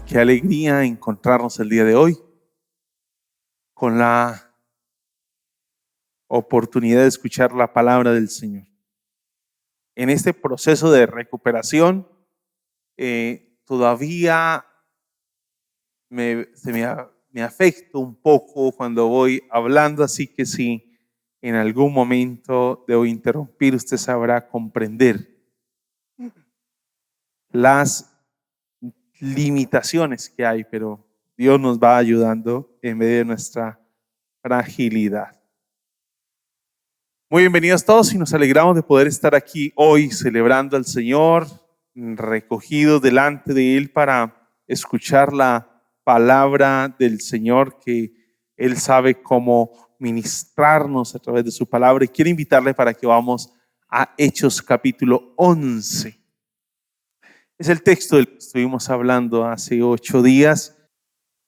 Qué alegría encontrarnos el día de hoy con la oportunidad de escuchar la palabra del Señor. En este proceso de recuperación, todavía me afecta un poco cuando voy hablando, así que si en algún momento debo interrumpir, usted sabrá comprender las limitaciones que hay, pero Dios nos va ayudando en medio de nuestra fragilidad. Muy bienvenidos todos y nos alegramos de poder estar aquí hoy celebrando al Señor, recogidos delante de Él para escuchar la palabra del Señor, que Él sabe cómo ministrarnos a través de su palabra, y quiero invitarle para que vamos a Hechos capítulo 11. Es el texto del que estuvimos hablando hace 8 días,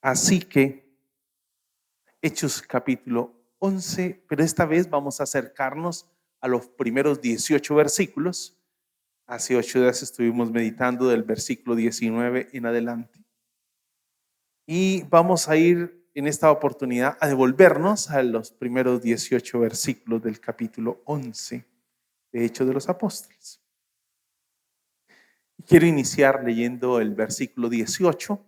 así que Hechos capítulo 11, pero esta vez vamos a acercarnos a los primeros 18 versículos. Hace 8 días estuvimos meditando del versículo 19 en adelante. Y vamos a ir en esta oportunidad a devolvernos a los primeros 18 versículos del capítulo 11 de Hechos de los Apóstoles. Quiero iniciar leyendo el versículo 18,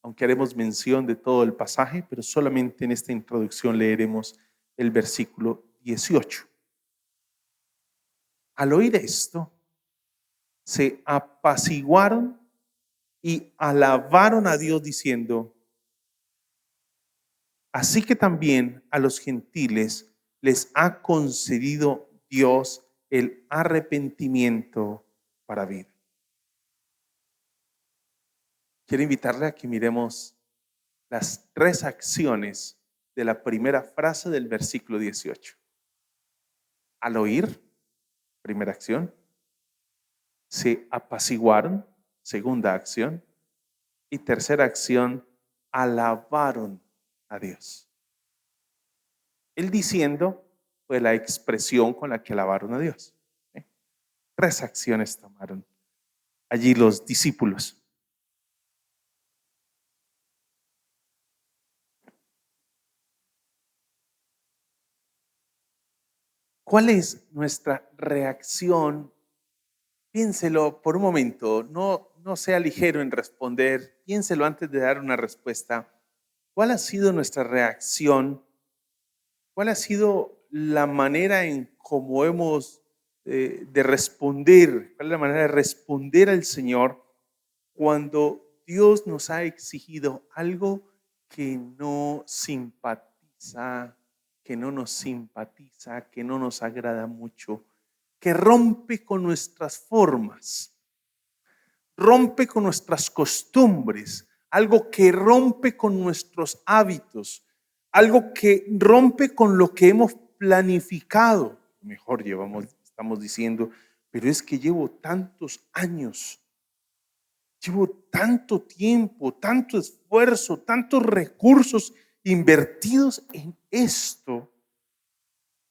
aunque haremos mención de todo el pasaje, pero solamente en esta introducción leeremos el versículo 18. Al oír esto, se apaciguaron y alabaron a Dios diciendo: así que también a los gentiles les ha concedido Dios el arrepentimiento para vida. Quiero invitarle a que miremos las 3 acciones de la primera frase del versículo 18. Al oír, primera acción. Se apaciguaron, segunda acción. Y tercera acción, alabaron a Dios. El diciendo fue la expresión con la que alabaron a Dios. 3 acciones tomaron allí los discípulos. ¿Cuál es nuestra reacción? Piénselo por un momento, no sea ligero en responder, piénselo antes de dar una respuesta. ¿Cuál ha sido nuestra reacción? ¿Cuál ha sido la manera en cómo hemos de responder? ¿Cuál es la manera de responder al Señor cuando Dios nos ha exigido algo que no simpatiza, que no nos simpatiza, que no nos agrada mucho, que rompe con nuestras formas, rompe con nuestras costumbres, algo que rompe con nuestros hábitos, algo que rompe con lo que hemos planificado? Mejor estamos diciendo, pero es que llevo tantos años, llevo tanto tiempo, tanto esfuerzo, tantos recursos invertidos en esto.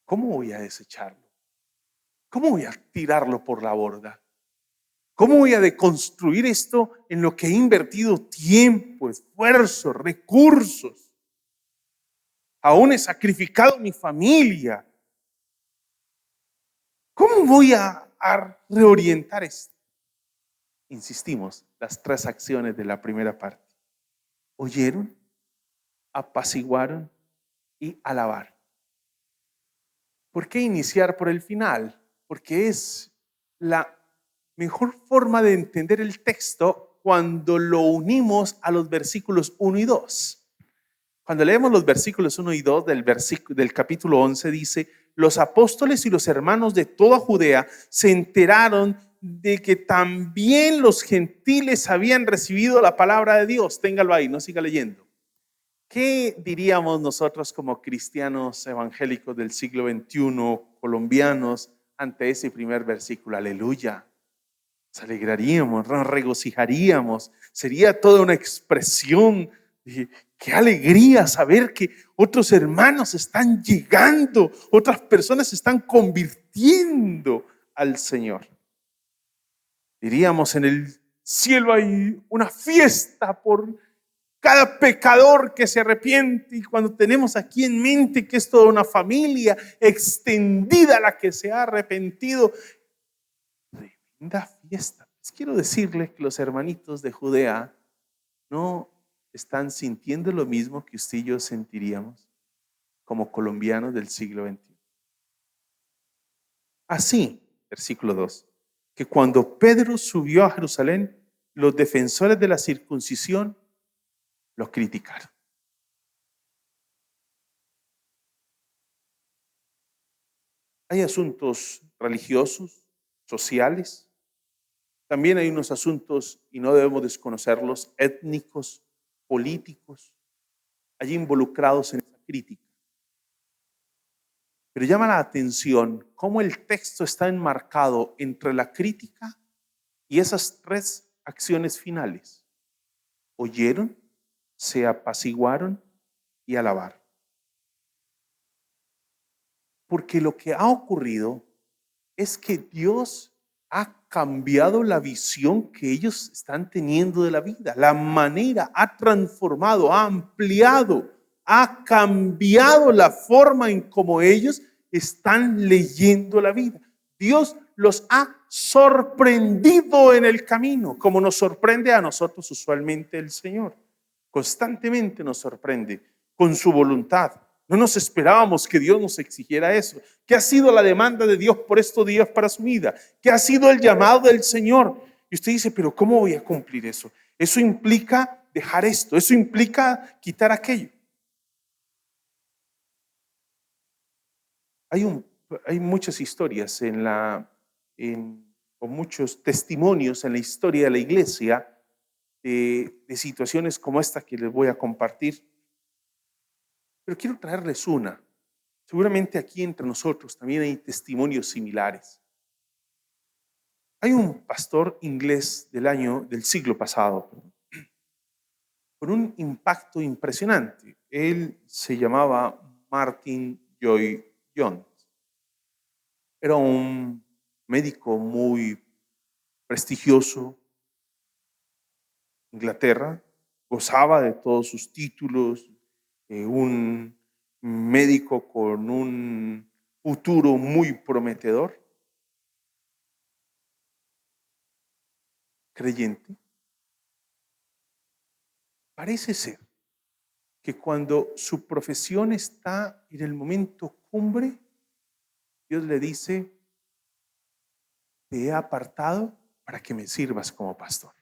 ¿Cómo voy a desecharlo? ¿Cómo voy a tirarlo por la borda? ¿Cómo voy a deconstruir esto en lo que he invertido tiempo, esfuerzo, recursos? Aún he sacrificado mi familia. ¿Cómo voy a reorientar esto? Insistimos, las 3 acciones de la primera parte. Oyeron, apaciguaron y alabaron. ¿Por qué iniciar por el final? Porque es la mejor forma de entender el texto cuando lo unimos a los versículos 1 y 2. Cuando leemos los versículos 1 y 2 del capítulo 11, dice: los apóstoles y los hermanos de toda Judea se enteraron de que también los gentiles habían recibido la palabra de Dios. Téngalo ahí, no siga leyendo. ¿Qué diríamos nosotros como cristianos evangélicos del siglo XXI, colombianos, ante ese primer versículo? Aleluya. Nos alegraríamos, nos regocijaríamos. Sería toda una expresión de qué alegría saber que otros hermanos están llegando, otras personas se están convirtiendo al Señor. Diríamos, en el cielo hay una fiesta por cada pecador que se arrepiente, y cuando tenemos aquí en mente que es toda una familia extendida la que se ha arrepentido, tremenda fiesta. Les quiero decirles que los hermanitos de Judea no están sintiendo lo mismo que usted y yo sentiríamos como colombianos del siglo XXI. Así, versículo 2, que cuando Pedro subió a Jerusalén, los defensores de la circuncisión lo criticaron. Hay asuntos religiosos, sociales, también hay unos asuntos, y no debemos desconocerlos, étnicos, políticos, allí involucrados en esa crítica. Pero llama la atención cómo el texto está enmarcado entre la crítica y esas tres acciones finales. Oyeron, se apaciguaron y alabaron. Porque lo que ha ocurrido es que Dios ha cambiado la visión que ellos están teniendo de la vida. La manera ha transformado, ha ampliado, ha cambiado la forma en cómo ellos están leyendo la vida. Dios los ha sorprendido en el camino, como nos sorprende a nosotros usualmente el Señor. Constantemente nos sorprende con su voluntad. No nos esperábamos que Dios nos exigiera eso. ¿Qué ha sido la demanda de Dios por estos días para su vida? ¿Qué ha sido el llamado del Señor? Y usted dice, pero ¿cómo voy a cumplir eso? Eso implica dejar esto, eso implica quitar aquello. Hay muchas historias o muchos testimonios en la historia de la iglesia de situaciones como esta que les voy a compartir. Pero quiero traerles una. Seguramente aquí entre nosotros también hay testimonios similares. Hay un pastor inglés del siglo pasado, con un impacto impresionante. Él se llamaba Martin Lloyd-Jones. Era un médico muy prestigioso en Inglaterra, gozaba de todos sus títulos, un médico con un futuro muy prometedor, creyente. Parece ser que cuando su profesión está en el momento cumbre, Dios le dice, te he apartado para que me sirvas como pastor.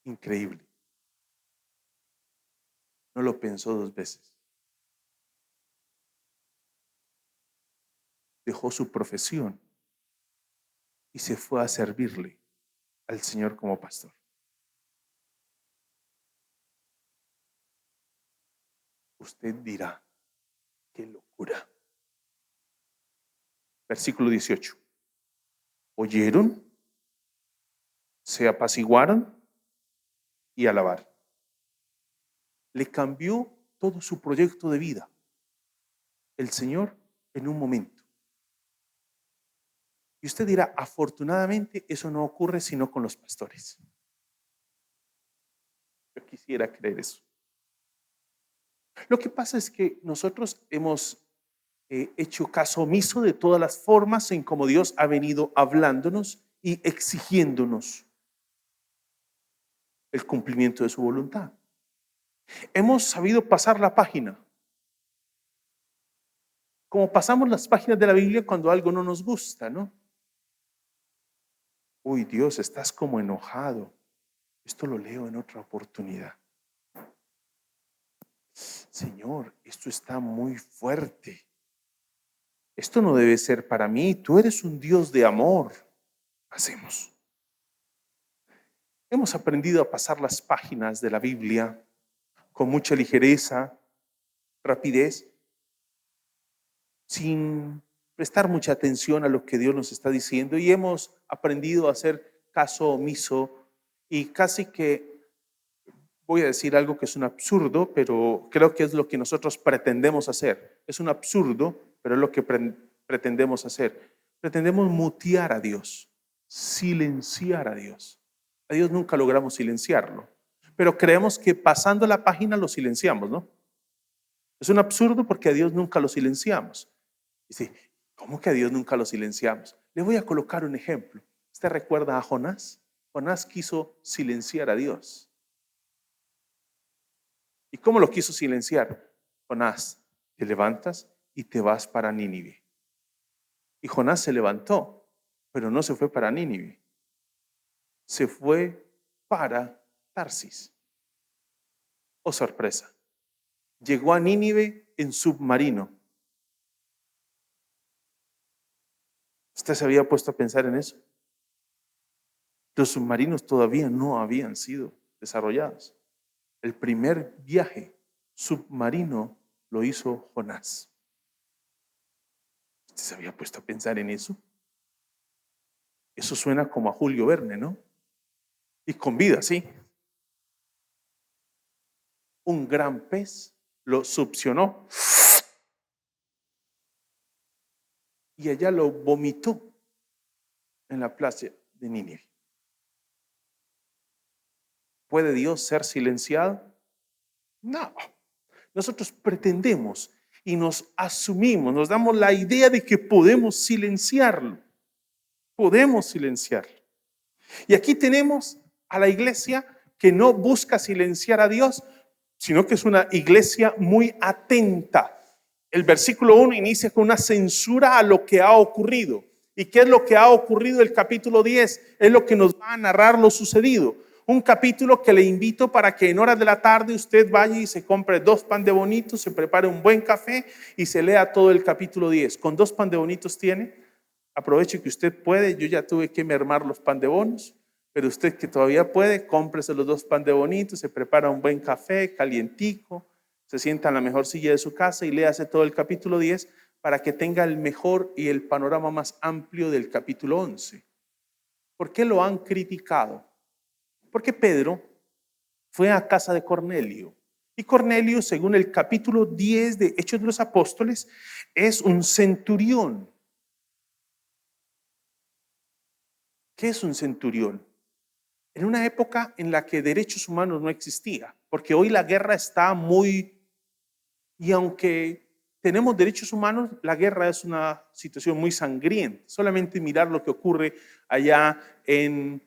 Increíble. No lo pensó dos veces. Dejó su profesión y se fue a servirle al Señor como pastor. Usted dirá, qué locura. Versículo 18. Oyeron, se apaciguaron y alabaron. Le cambió todo su proyecto de vida el Señor en un momento. Y usted dirá, afortunadamente eso no ocurre sino con los pastores. Yo quisiera creer eso. Lo que pasa es que nosotros hemos hecho caso omiso de todas las formas en cómo Dios ha venido hablándonos y exigiéndonos el cumplimiento de su voluntad. Hemos sabido pasar la página, como pasamos las páginas de la Biblia cuando algo no nos gusta, ¿no? Uy, Dios, estás como enojado. Esto lo leo en otra oportunidad. Señor, esto está muy fuerte. Esto no debe ser para mí. Tú eres un Dios de amor. Hacemos. Hemos aprendido a pasar las páginas de la Biblia con mucha ligereza, rapidez, sin prestar mucha atención a lo que Dios nos está diciendo, y hemos aprendido a hacer caso omiso y casi que, voy a decir algo que es un absurdo, pero creo que es lo que nosotros pretendemos hacer. Es un absurdo, pero es lo que pretendemos hacer. Pretendemos mutear a Dios, silenciar a Dios. A Dios nunca logramos silenciarlo, pero creemos que pasando la página lo silenciamos, ¿no? Es un absurdo porque a Dios nunca lo silenciamos. Dice, ¿cómo que a Dios nunca lo silenciamos? Le voy a colocar un ejemplo. ¿Usted recuerda a Jonás? Jonás quiso silenciar a Dios. ¿Y cómo lo quiso silenciar? Jonás, te levantas y te vas para Nínive. Y Jonás se levantó, pero no se fue para Nínive. Se fue para Tarsis. Oh, sorpresa. Llegó a Nínive en submarino. ¿Usted se había puesto a pensar en eso? Los submarinos todavía no habían sido desarrollados. El primer viaje submarino lo hizo Jonás. ¿Usted se había puesto a pensar en eso? Eso suena como a Julio Verne, ¿no? Y con vida, sí. Un gran pez lo succionó y allá lo vomitó en la playa de Nínive. ¿Puede Dios ser silenciado? No. Nosotros pretendemos y nos asumimos, nos damos la idea de que podemos silenciarlo. Podemos silenciarlo. Y aquí tenemos a la iglesia que no busca silenciar a Dios, sino que es una iglesia muy atenta. El versículo 1 inicia con una censura a lo que ha ocurrido. ¿Y qué es lo que ha ocurrido? El capítulo 10 es lo que nos va a narrar lo sucedido. Un capítulo que le invito para que en horas de la tarde usted vaya y se compre 2 pan de bonitos, se prepare un buen café y se lea todo el capítulo 10. Con 2 pan de bonitos tiene. Aproveche que usted puede. Yo ya tuve que mermar los pan de bonos, pero usted que todavía puede, cómprese los 2 pan de bonitos, se prepara un buen café calientico, se sienta en la mejor silla de su casa y léase todo el capítulo 10 para que tenga el mejor y el panorama más amplio del capítulo 11. ¿Por qué lo han criticado? Porque Pedro fue a casa de Cornelio. Y Cornelio, según el capítulo 10 de Hechos de los Apóstoles, es un centurión. ¿Qué es un centurión? En una época en la que derechos humanos no existía, porque hoy la guerra está muy... Y aunque tenemos derechos humanos, la guerra es una situación muy sangrienta. Solamente mirar lo que ocurre allá en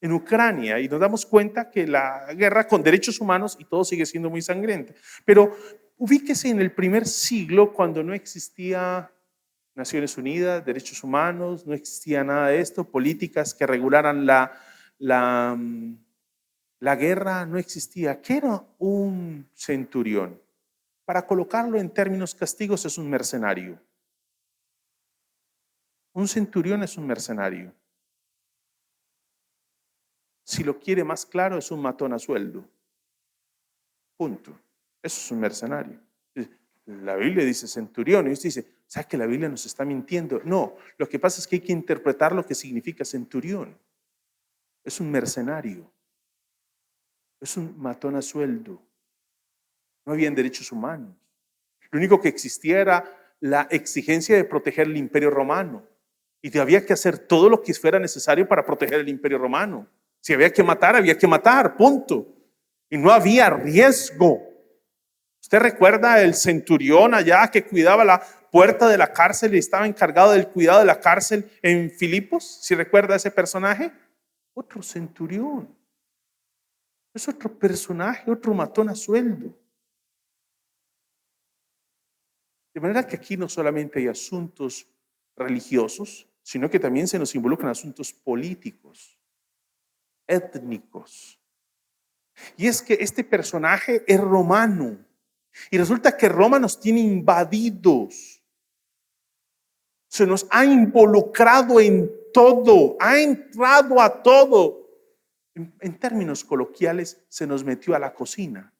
Ucrania y nos damos cuenta que la guerra con derechos humanos y todo sigue siendo muy sangrienta. Pero ubíquese en el primer siglo, cuando no existía Naciones Unidas, derechos humanos, no existía nada de esto, políticas que regularan la guerra, no existía. ¿Qué era un centurión? Para colocarlo en términos castigos, es un mercenario. Un centurión es un mercenario. Si lo quiere más claro, es un matón a sueldo. Punto. Eso es un mercenario. La Biblia dice centurión y usted dice, ¿sabes que la Biblia nos está mintiendo? No, lo que pasa es que hay que interpretar lo que significa centurión. Es un mercenario. Es un matón a sueldo. No habían derechos humanos. Lo único que existía era la exigencia de proteger el imperio romano. Y había que hacer todo lo que fuera necesario para proteger el imperio romano. Si había que matar, punto. Y no había riesgo. ¿Usted recuerda el centurión allá que cuidaba la puerta de la cárcel y estaba encargado del cuidado de la cárcel en Filipos? ¿Si recuerda ese personaje? Otro centurión. Es otro personaje, otro matón a sueldo. De manera que aquí no solamente hay asuntos religiosos, sino que también se nos involucran asuntos políticos, étnicos. Y es que este personaje es romano. Y resulta que Roma nos tiene invadidos. Se nos ha involucrado en todo, ha entrado a todo. En términos coloquiales, se nos metió a la cocina.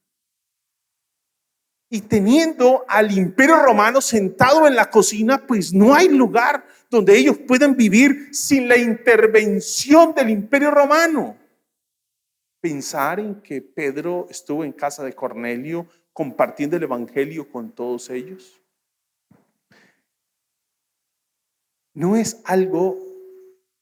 Y teniendo al imperio romano sentado en la cocina, pues no hay lugar donde ellos puedan vivir sin la intervención del imperio romano. Pensar en que Pedro estuvo en casa de Cornelio compartiendo el evangelio con todos ellos no es algo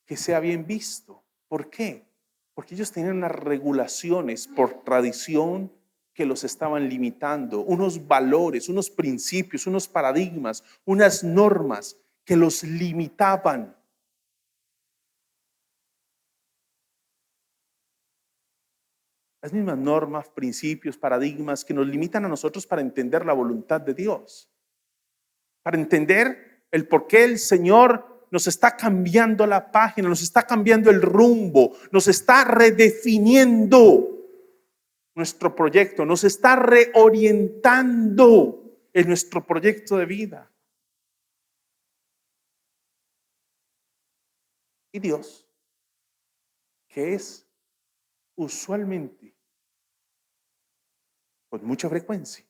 que sea bien visto, ¿Por qué? Porque ellos tenían unas regulaciones por tradición que los estaban limitando, unos valores, unos principios, unos paradigmas, unas normas que los limitaban. Las mismas normas, principios, paradigmas que nos limitan a nosotros para entender la voluntad de Dios, para entender el por qué el Señor nos está cambiando la página, nos está cambiando el rumbo, nos está redefiniendo nuestro proyecto, nos está reorientando en nuestro proyecto de vida. Y Dios, que es usualmente, con mucha frecuencia,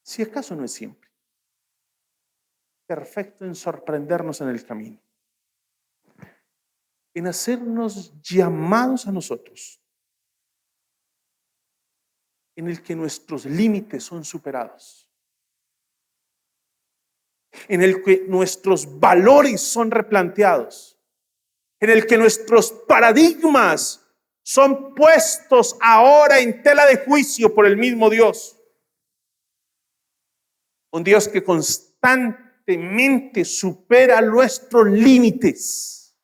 si acaso no es siempre, perfecto en sorprendernos en el camino, en hacernos llamados a nosotros, en el que nuestros límites son superados, en el que nuestros valores son replanteados, en el que nuestros paradigmas son puestos ahora en tela de juicio por el mismo Dios. Un Dios que constantemente supera nuestros límites,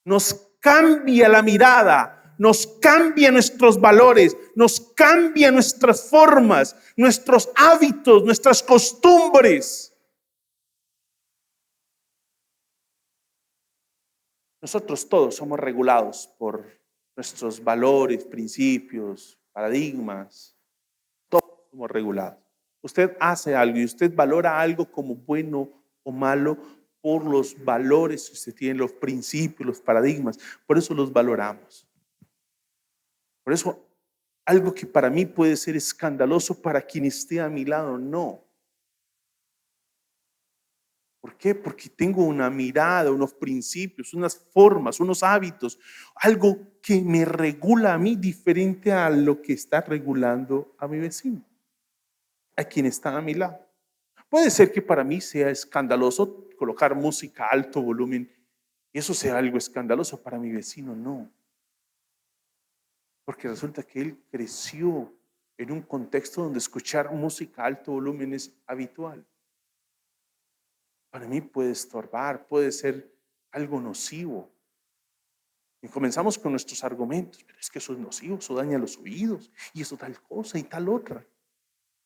nos cambia la mirada, nos cambia nuestros valores, nos cambia nuestras formas, nuestros hábitos, nuestras costumbres. Nosotros todos somos regulados por nuestros valores, principios, paradigmas. Todos somos regulados. Usted hace algo y usted valora algo como bueno o malo por los valores que usted tiene, los principios, los paradigmas. Por eso los valoramos. Por eso algo que para mí puede ser escandaloso, para quien esté a mi lado, no. ¿Por qué? Porque tengo una mirada, unos principios, unas formas, unos hábitos, algo que me regula a mí diferente a lo que está regulando a mi vecino, a quien está a mi lado. Puede ser que para mí sea escandaloso colocar música a alto volumen y eso sea algo escandaloso, para mi vecino no. Porque resulta que él creció en un contexto donde escuchar música a alto volumen es habitual. Para mí puede estorbar, puede ser algo nocivo. Y comenzamos con nuestros argumentos, pero es que eso es nocivo, eso daña los oídos, y eso tal cosa y tal otra.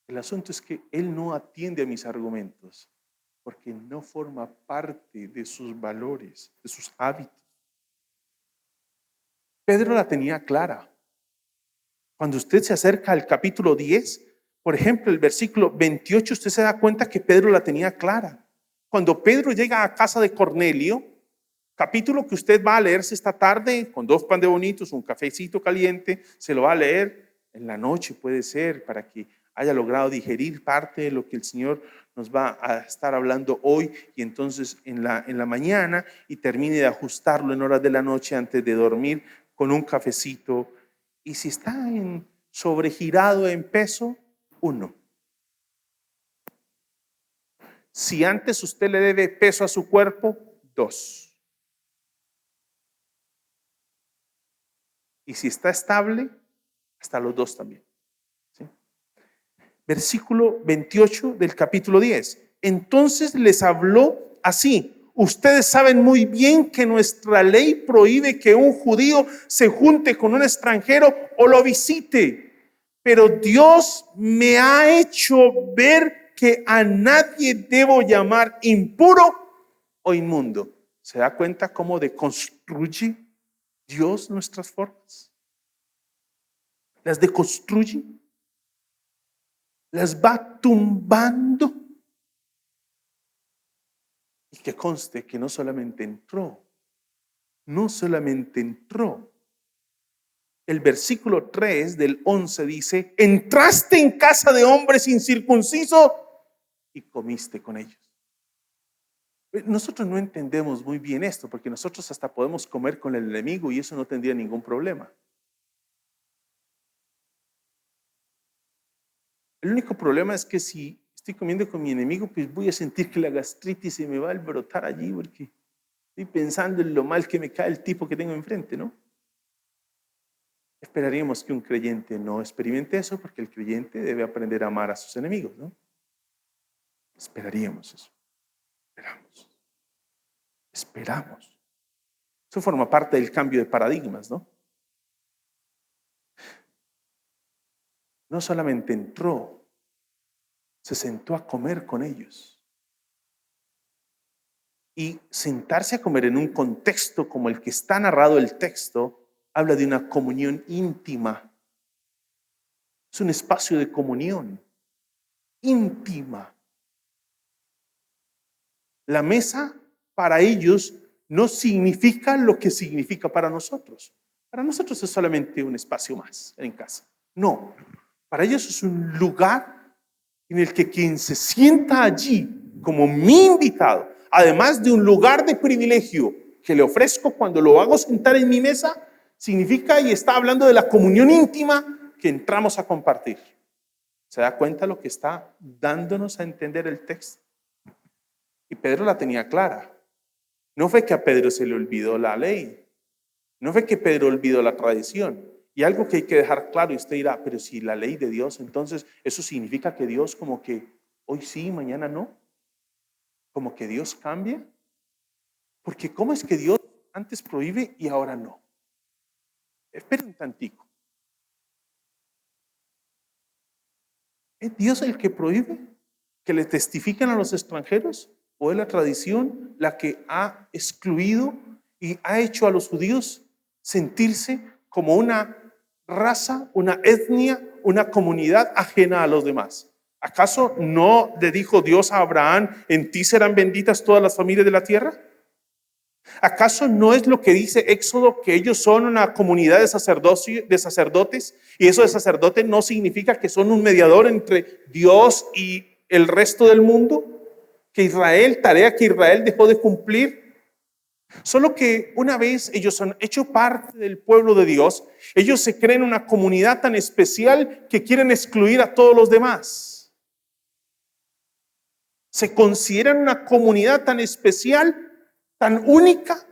El asunto es que él no atiende a mis argumentos, porque no forma parte de sus valores, de sus hábitos. Pedro la tenía clara. Cuando usted se acerca al capítulo 10, por ejemplo, el versículo 28, usted se da cuenta que Pedro la tenía clara. Cuando Pedro llega a casa de Cornelio, capítulo que usted va a leerse esta tarde con 2 pan de bonitos, un cafecito caliente, se lo va a leer en la noche, puede ser, para que haya logrado digerir parte de lo que el Señor nos va a estar hablando hoy, y entonces en la mañana, y termine de ajustarlo en horas de la noche antes de dormir con un cafecito. Y si está sobregirado en peso, 1. Si antes usted le debe peso a su cuerpo, 2. Y si está estable, hasta los 2 también. ¿Sí? Versículo 28 del capítulo 10. Entonces les habló así: ustedes saben muy bien que nuestra ley prohíbe que un judío se junte con un extranjero o lo visite, pero Dios me ha hecho ver que a nadie debo llamar impuro o inmundo. ¿Se da cuenta cómo deconstruye Dios nuestras formas? Las deconstruye, las va tumbando. Y que conste que no solamente entró. El versículo 3 del 11 dice: entraste en casa de hombres incircuncisos y comiste con ellos. Nosotros no entendemos muy bien esto, porque nosotros hasta podemos comer con el enemigo y eso no tendría ningún problema. El único problema es que si estoy comiendo con mi enemigo, pues voy a sentir que la gastritis se me va a alborotar allí, porque Estoy pensando en lo mal que me cae el tipo que tengo enfrente, ¿no? Esperaríamos que un creyente no experimente eso, porque el creyente debe aprender a amar a sus enemigos, ¿no? Esperaríamos eso. Esperamos. Eso forma parte del cambio de paradigmas, ¿no? No solamente entró, se sentó a comer con ellos. Y sentarse a comer en un contexto como el que está narrado el texto, habla de una comunión íntima. Es un espacio de comunión íntima. La mesa para ellos no significa lo que significa para nosotros. Para nosotros es solamente un espacio más en casa. No, para ellos es un lugar en el que quien se sienta allí como mi invitado, además de un lugar de privilegio que le ofrezco cuando lo hago sentar en mi mesa, significa y está hablando de la comunión íntima que entramos a compartir. ¿Se da cuenta lo que está dándonos a entender el texto? Y Pedro la tenía clara. No fue que a Pedro se le olvidó la ley. No fue que Pedro olvidó la tradición. Y algo que hay que dejar claro, y usted dirá, pero si la ley de Dios, entonces eso significa que Dios como que hoy sí, mañana no. Como que Dios cambia. Porque ¿cómo es que Dios antes prohíbe y ahora no? Espera un tantico. ¿Es Dios el que prohíbe que le testifiquen a los extranjeros? ¿O es la tradición la que ha excluido y ha hecho a los judíos sentirse como una raza, una etnia, una comunidad ajena a los demás? ¿Acaso no le dijo Dios a Abraham, en ti serán benditas todas las familias de la tierra? ¿Acaso no es lo que dice Éxodo, que ellos son una comunidad de sacerdotes? Y eso de sacerdote no significa que son un mediador entre Dios y el resto del mundo. Que Israel, tarea que Israel dejó de cumplir. Solo que una vez ellos han hecho parte del pueblo de Dios, ellos se creen una comunidad tan especial que quieren excluir a todos los demás. Se consideran una comunidad tan especial, tan única,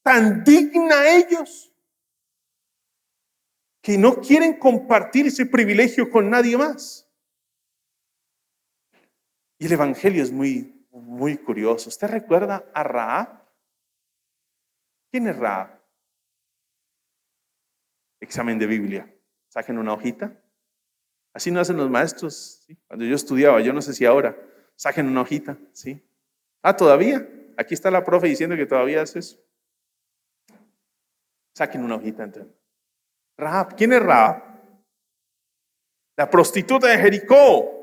tan digna ellos, que no quieren compartir ese privilegio con nadie más. Y el evangelio es muy curioso. ¿Usted recuerda a Rahab? ¿Quién es Rahab? Examen de Biblia. Saquen una hojita. Así no hacen los maestros, ¿sí? Cuando yo estudiaba, yo no sé si ahora. Saquen una hojita, ¿sí? ¿Todavía? Aquí está la profe diciendo que todavía hace eso. Saquen una hojita entonces. Rahab. ¿Quién es Rahab? La prostituta de Jericó.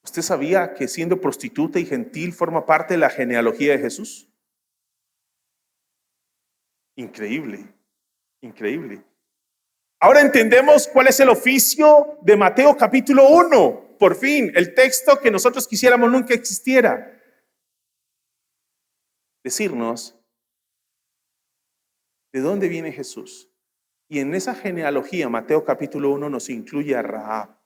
¿Usted sabía que siendo prostituta y gentil forma parte de la genealogía de Jesús? Increíble, increíble. Ahora entendemos cuál es el oficio de Mateo capítulo 1. Por fin, el texto que nosotros quisiéramos nunca existiera. Decirnos de dónde viene Jesús. Y en esa genealogía, Mateo capítulo 1 nos incluye a Rahab,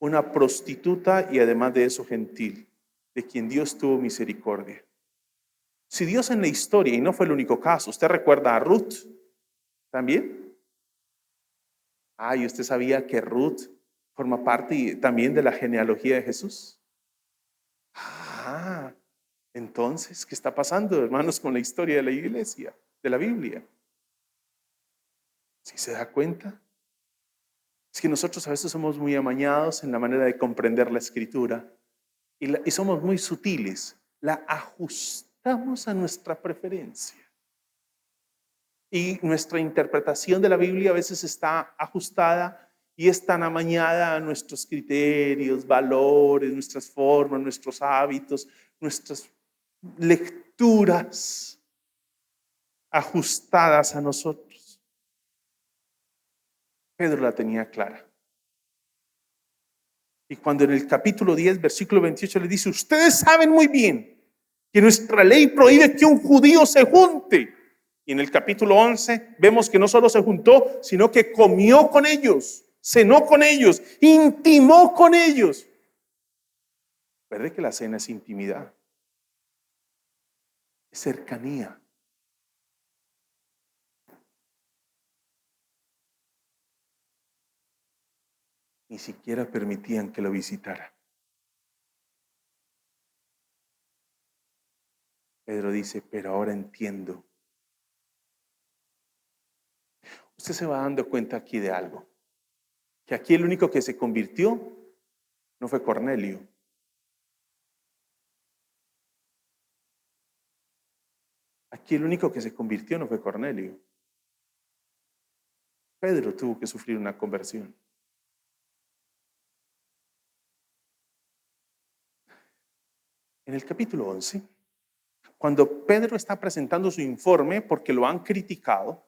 una prostituta y además de eso gentil, de quien Dios tuvo misericordia. Si Dios en la historia, y no fue el único caso, ¿usted recuerda a Ruth también? ¿Y usted sabía que Ruth forma parte también de la genealogía de Jesús? Entonces, ¿qué está pasando, hermanos, con la historia de la iglesia, de la Biblia? ¿Sí se da cuenta? Es que nosotros a veces somos muy amañados en la manera de comprender la escritura y somos muy sutiles. La ajustamos a nuestra preferencia. Y nuestra interpretación de la Biblia a veces está ajustada y es tan amañada a nuestros criterios, valores, nuestras formas, nuestros hábitos, nuestras lecturas ajustadas a nosotros. Pedro la tenía clara. Y cuando en el capítulo 10, versículo 28 le dice, ustedes saben muy bien que nuestra ley prohíbe que un judío se junte. Y en el capítulo 11 vemos que no solo se juntó, sino que comió con ellos, cenó con ellos, intimó con ellos. Recuerde que la cena es intimidad. es cercanía. Ni siquiera permitían que lo visitara. Pedro dice, pero ahora entiendo. Usted se va dando cuenta aquí de algo, que aquí el único que se convirtió no fue Cornelio. Aquí el único que se convirtió no fue Cornelio. Pedro tuvo que sufrir una conversión. En el capítulo 11, cuando Pedro está presentando su informe porque lo han criticado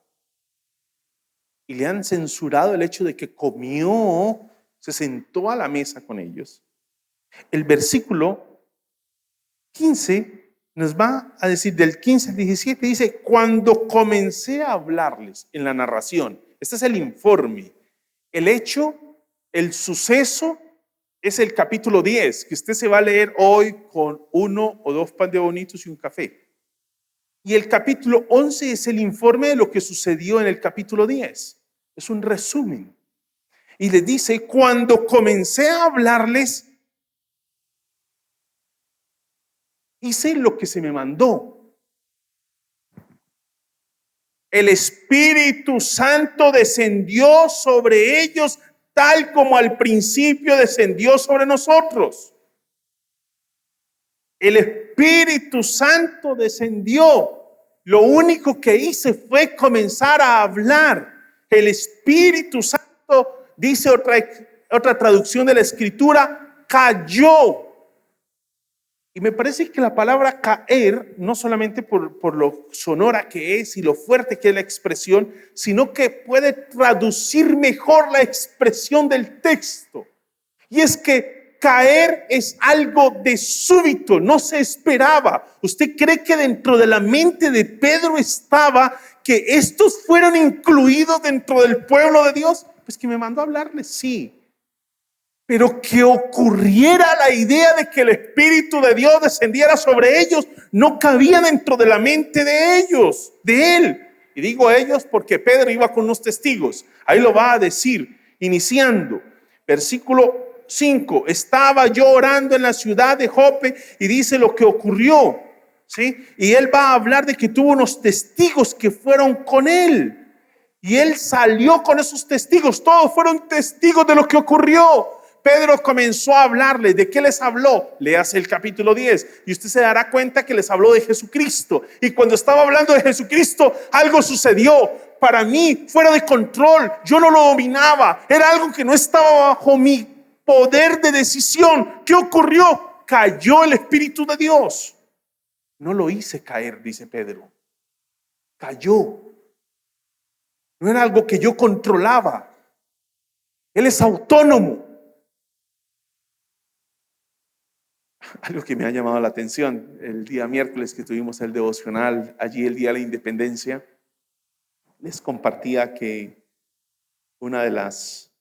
y le han censurado el hecho de que comió, se sentó a la mesa con ellos, el versículo 15 nos va a decir, del 15 al 17, dice, cuando comencé a hablarles en la narración, este es el informe, el hecho, el suceso, es el capítulo 10, que usted se va a leer hoy con 1 o 2 pan de bonitos y un café. Y el capítulo 11 es el informe de lo que sucedió en el capítulo 10. Es un resumen. Y les dice, cuando comencé a hablarles, hice lo que se me mandó. El Espíritu Santo descendió sobre ellos tal como al principio descendió sobre nosotros. El Espíritu Santo descendió. Lo único que hice fue comenzar a hablar. El Espíritu Santo, dice otra traducción de la Escritura, cayó. Y me parece que la palabra caer, no solamente por lo sonora que es y lo fuerte que es la expresión, sino que puede traducir mejor la expresión del texto. Y es que caer es algo de súbito, no se esperaba. ¿Usted cree que dentro de la mente de Pedro estaba que estos fueron incluidos dentro del pueblo de Dios? Pues que me mandó a hablarles, sí. Pero que ocurriera la idea de que el Espíritu de Dios descendiera sobre ellos no cabía dentro de la mente de ellos, de él. Y digo ellos porque Pedro iba con unos testigos. Ahí lo va a decir, iniciando. Versículo 5. Estaba yo orando en la ciudad de Jope y dice lo que ocurrió. ¿Sí? Y él va a hablar de que tuvo unos testigos que fueron con él. Y él salió con esos testigos. Todos fueron testigos de lo que ocurrió. Pedro comenzó a hablarles. ¿De qué les habló? Léase el capítulo 10 y usted se dará cuenta que les habló de Jesucristo. Y cuando estaba hablando de Jesucristo, algo sucedió para mí fuera de control. Yo no lo dominaba. Era algo que no estaba bajo mi poder de decisión. ¿Qué ocurrió? Cayó el Espíritu de Dios. No lo hice caer, dice Pedro. Cayó. No era algo que yo controlaba. Él es autónomo. Algo que me ha llamado la atención, el día miércoles que tuvimos el devocional, allí el día de la independencia, les compartía que una de las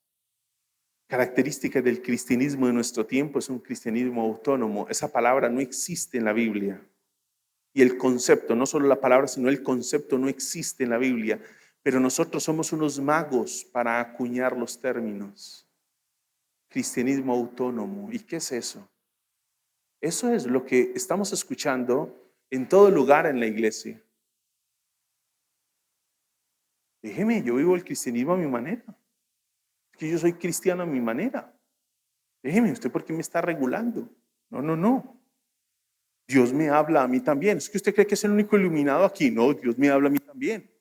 características del cristianismo de nuestro tiempo es un cristianismo autónomo. Esa palabra no existe en la Biblia. Y el concepto, no solo la palabra, sino el concepto no existe en la Biblia. Pero nosotros somos unos magos para acuñar los términos. Cristianismo autónomo. ¿Y qué es eso? Eso es lo que estamos escuchando en todo lugar en la iglesia. Déjeme, yo vivo el cristianismo a mi manera. Es que yo soy cristiano a mi manera. Déjeme, ¿usted por qué me está regulando? No. Dios me habla a mí también. ¿Es que usted cree que es el único iluminado aquí? No, Dios me habla a mí también.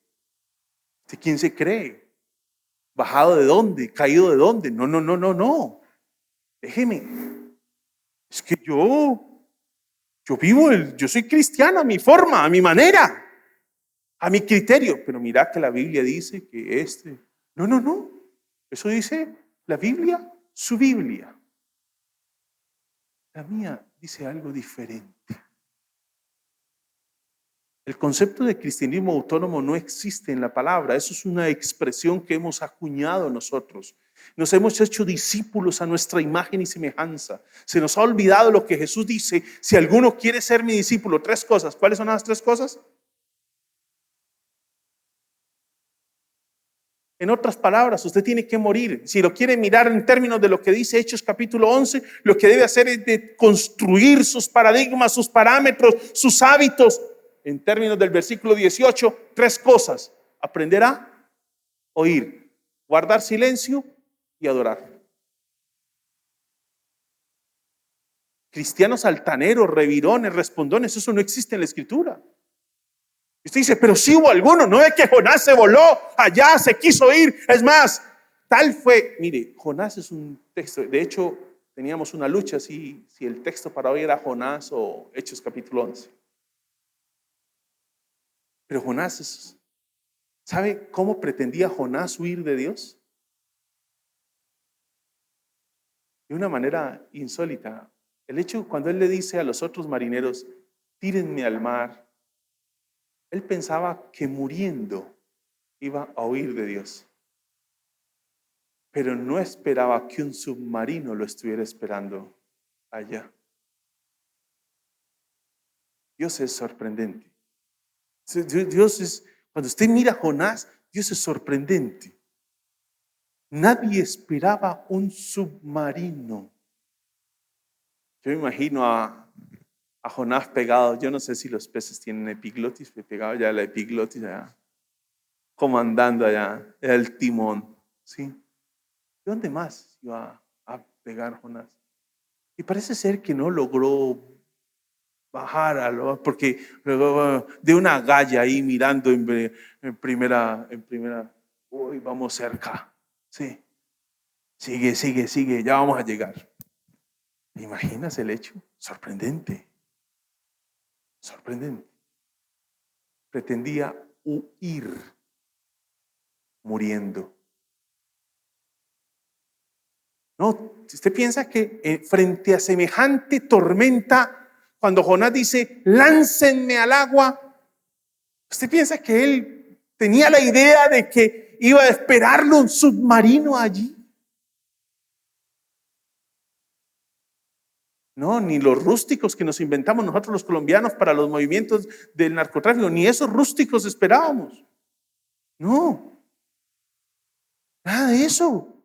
¿Usted quién se cree? ¿Bajado de dónde? ¿Caído de dónde? No. Déjeme. Es que yo vivo, yo soy cristiano a mi forma, a mi manera, a mi criterio. Pero mira que la Biblia dice que No. Eso dice la Biblia, su Biblia. La mía dice algo diferente. El concepto de cristianismo autónomo no existe en la palabra. Eso es una expresión que hemos acuñado nosotros. Nos hemos hecho discípulos a nuestra imagen y semejanza. Se nos ha olvidado lo que Jesús dice: si alguno quiere ser mi discípulo, 3 cosas. ¿Cuáles son las 3 cosas? En otras palabras, usted tiene que morir. Si lo quiere mirar en términos de lo que dice Hechos capítulo 11, lo que debe hacer es de construir sus paradigmas, sus parámetros, sus hábitos. En términos del versículo 18, 3 cosas: aprender a oír, guardar silencio y adorar. Cristianos altaneros, revirones, respondones, eso no existe en la Escritura. Usted dice, pero sí hubo alguno. ¿No es que Jonás se voló allá, se quiso ir? Es más, tal fue. Mire, Jonás es un texto. De hecho, teníamos una lucha si el texto para hoy era Jonás o Hechos capítulo 11. Pero Jonás ¿sabe cómo pretendía Jonás huir de Dios? De una manera insólita. El hecho, cuando él le dice a los otros marineros, tírenme al mar, él pensaba que muriendo iba a huir de Dios. Pero no esperaba que un submarino lo estuviera esperando allá. Dios es sorprendente. Cuando usted mira a Jonás, Dios es sorprendente. Nadie esperaba un submarino. Yo me imagino a Jonás pegado. Yo no sé si los peces tienen epiglotis, pegado ya a la epiglotis, allá, comandando allá el timón. ¿Sí? ¿De dónde más iba a pegar Jonás? Y parece ser que no logró bajar, porque de una galla ahí mirando en primera, uy, vamos cerca. Sí. Sigue, ya vamos a llegar. ¿Te imaginas el hecho? Sorprendente. Pretendía huir muriendo. No, usted piensa que frente a semejante tormenta, cuando Jonás dice, láncenme al agua, usted piensa que él tenía la idea de que iba a esperarlo un submarino allí. No, ni los rústicos que nos inventamos nosotros los colombianos para los movimientos del narcotráfico, ni esos rústicos esperábamos. No, nada de eso.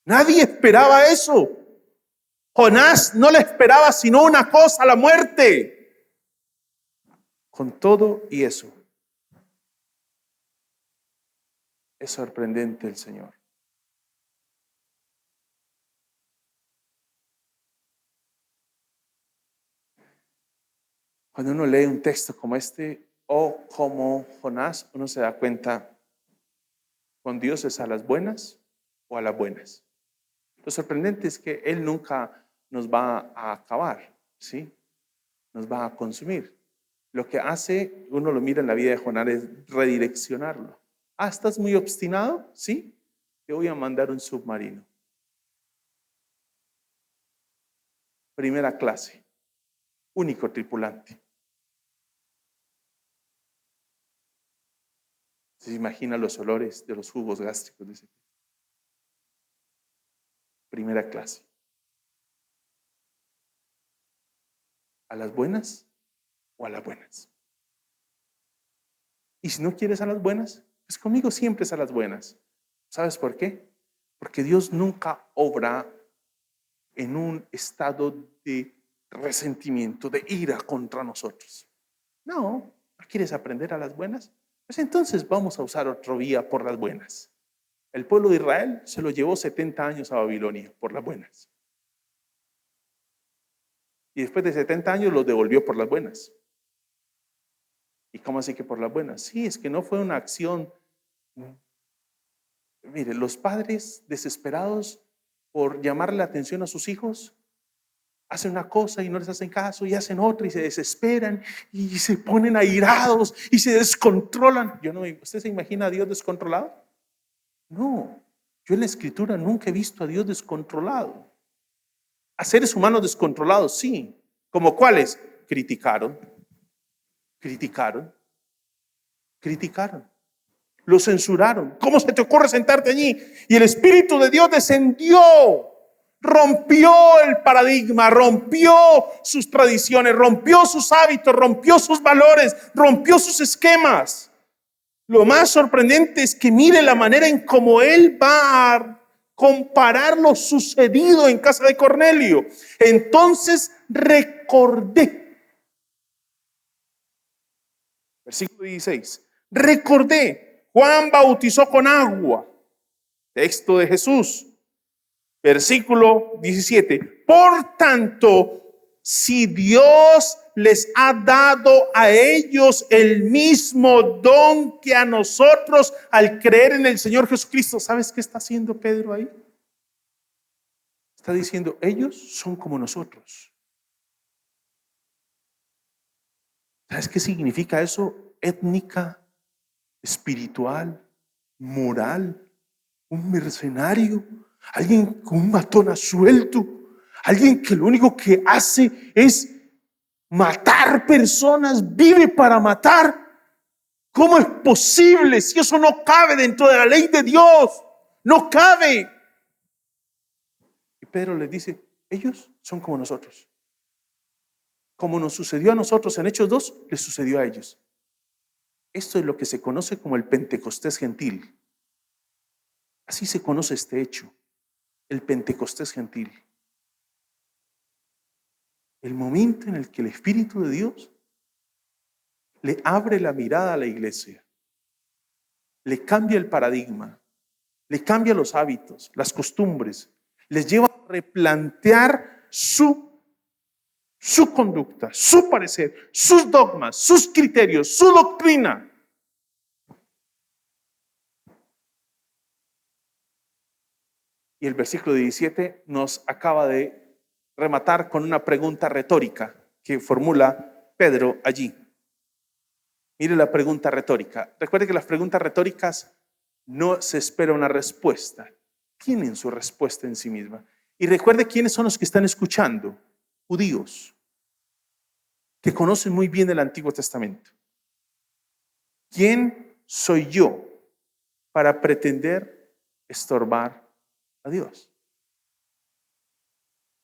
Nadie esperaba eso. Jonás no le esperaba sino una cosa: la muerte. Con todo y eso, es sorprendente el Señor. Cuando uno lee un texto como este o como Jonás, uno se da cuenta, con Dios es a las buenas o a las buenas. Lo sorprendente es que Él nunca nos va a acabar, ¿sí? Nos va a consumir. Lo que hace, uno lo mira en la vida de Jonás, es redireccionarlo. ¿Estás muy obstinado? Sí, te voy a mandar un submarino. Primera clase, único tripulante. ¿Se imagina los olores de los jugos gástricos de ese? Primera clase. ¿A las buenas o a las buenas? Y si no quieres a las buenas, pues conmigo siempre es a las buenas. ¿Sabes por qué? Porque Dios nunca obra en un estado de resentimiento, de ira contra nosotros. No, ¿no quieres aprender a las buenas? Pues entonces vamos a usar otra vía por las buenas. El pueblo de Israel se lo llevó 70 años a Babilonia por las buenas. Y después de 70 años los devolvió por las buenas. ¿Y cómo así que por las buenas? Sí, es que no fue una acción. Mire, los padres desesperados por llamarle la atención a sus hijos, hacen una cosa y no les hacen caso, y hacen otra y se desesperan y se ponen airados y se descontrolan. ¿Usted se imagina a Dios descontrolado? No, yo en la Escritura nunca he visto a Dios descontrolado. A seres humanos descontrolados, sí. ¿Como cuáles? Criticaron. Lo censuraron. ¿Cómo se te ocurre sentarte allí? Y el Espíritu de Dios descendió, rompió el paradigma, rompió sus tradiciones, rompió sus hábitos, rompió sus valores, rompió sus esquemas. Lo más sorprendente es que mire la manera en cómo él va a comparar lo sucedido en casa de Cornelio. Entonces recordé, versículo 16, recordé, Juan bautizó con agua, texto de Jesús. Versículo 17, por tanto, si Dios les ha dado a ellos el mismo don que a nosotros al creer en el Señor Jesucristo, ¿sabes qué está haciendo Pedro ahí? Está diciendo, ellos son como nosotros. ¿Sabes qué significa eso? Étnica, espiritual, moral, un mercenario, alguien con un matón a suelto, alguien que lo único que hace es matar personas, vive para matar. ¿Cómo es posible si eso no cabe dentro de la ley de Dios? No cabe. Y Pedro les dice, ellos son como nosotros. Como nos sucedió a nosotros en Hechos 2, les sucedió a ellos. Esto es lo que se conoce como el Pentecostés gentil. Así se conoce este hecho, el Pentecostés gentil. El momento en el que el Espíritu de Dios le abre la mirada a la iglesia, le cambia el paradigma, le cambia los hábitos, las costumbres, les lleva a replantear su conducta, su parecer, sus dogmas, sus criterios, su doctrina. Y el versículo 17 nos acaba de rematar con una pregunta retórica que formula Pedro allí. Mire la pregunta retórica. Recuerde que las preguntas retóricas no se espera una respuesta. Tienen su respuesta en sí misma. Y recuerde quiénes son los que están escuchando. Judíos, que conocen muy bien el Antiguo Testamento. ¿Quién soy yo para pretender estorbar a Dios?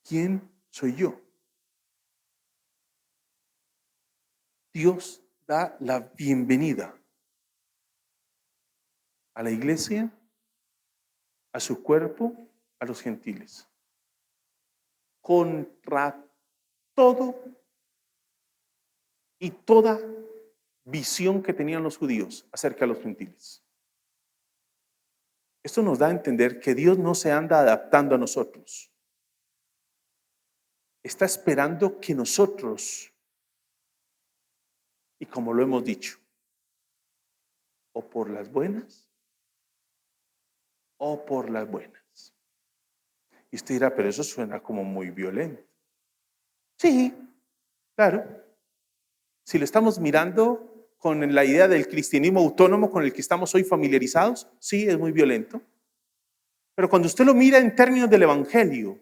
¿Quién soy yo? Dios da la bienvenida a la iglesia, a su cuerpo, a los gentiles. Contra todo y toda visión que tenían los judíos acerca de los gentiles. Esto nos da a entender que Dios no se anda adaptando a nosotros. Está esperando que nosotros, y como lo hemos dicho, o por las buenas o por las buenas. Y usted dirá, pero eso suena como muy violento. Sí, claro. Si lo estamos mirando con la idea del cristianismo autónomo con el que estamos hoy familiarizados, sí, es muy violento. Pero cuando usted lo mira en términos del evangelio,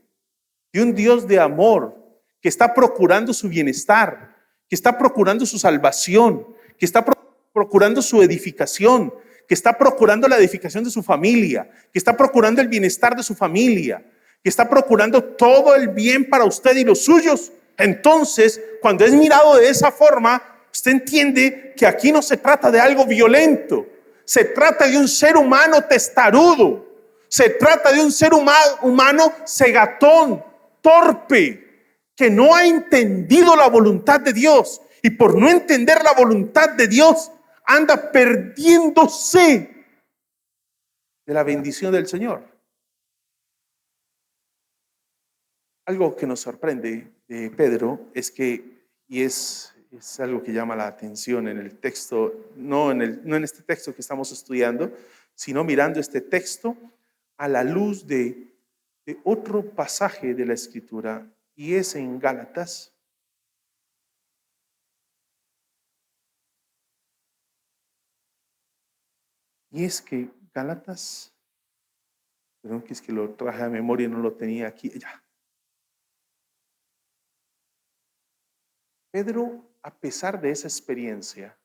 de un Dios de amor que está procurando su bienestar, que está procurando su salvación, que está procurando su edificación, que está procurando la edificación de su familia, que está procurando el bienestar de su familia, que está procurando todo el bien para usted y los suyos. Entonces, cuando es mirado de esa forma, usted entiende que aquí no se trata de algo violento, se trata de un ser humano testarudo, se trata de un ser humano cegatón, torpe, que no ha entendido la voluntad de Dios, y por no entender la voluntad de Dios anda perdiéndose de la bendición del Señor. Algo que nos sorprende de Pedro es que, y es algo que llama la atención en el texto, no en este texto que estamos estudiando, sino mirando este texto a la luz de otro pasaje de la Escritura, y es en Gálatas. Y es que Gálatas, perdón, que es que lo traje a memoria y no lo tenía aquí. Ya. Pedro, a pesar de esa experiencia,